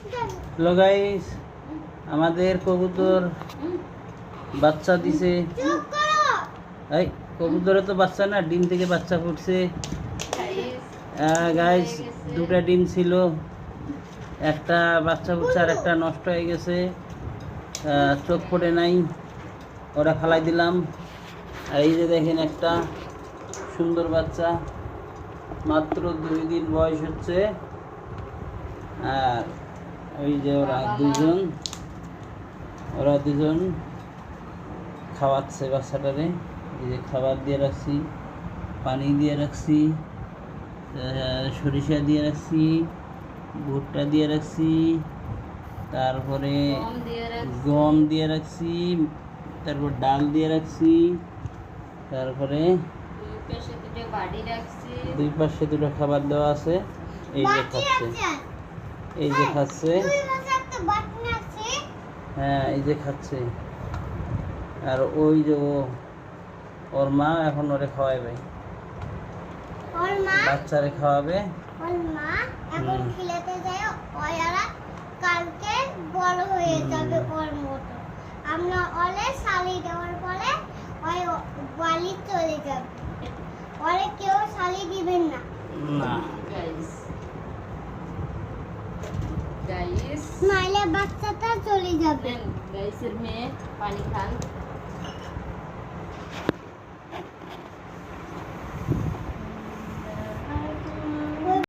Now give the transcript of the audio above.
Hello guys, আমাদের কবুতর বাচ্চা দিছে। এই কবুতরে তো বাচ্চা না, ডিম থেকে বাচ্চা ফুটছে। গাইস, দুটা ডিম ছিল, একটা বাচ্চা ফুটছে আর একটা নষ্ট হয়ে গেছে, চোখ পড়ে নাই, ওরা ফালাই দিলাম। আর এই যে দেখেন একটা সুন্দর বাচ্চা, মাত্র 2 দিন বয়স হচ্ছে। আর ওই যে ওরা দুজন খাওয়াচ্ছে বাচ্চাটারে। এই যে খাবার দিয়ে রাখছি, পানি দিয়ে রাখছি, সরিষা দিয়ে রাখছি, ভুট্টা দিয়ে রাখছি, তারপরে গম দিয়ে রাখছি, তারপর ডাল দিয়ে রাখছি, তারপরে দুই পাশে দুটো খাবার দেওয়া আছে। এই যে খাচ্ছে, এই যে খাচ্ছে, হ্যাঁ এই যে খাচ্ছে। আর ওই যে ওর মা এখন ওরে খাওয়াবে, বাচ্চারে খাওয়াবে। কালকে বড় হয়ে যাবে ওর মতো। আমরা ওরে শালি দেওয়ার পরে ওই বালি চলে যাবে, ওরে কেউ শালি দিবেন না। গাইস নাইলে বাচ্চাটা চলে যাবে। গাইসের মেয়ে পানি খান।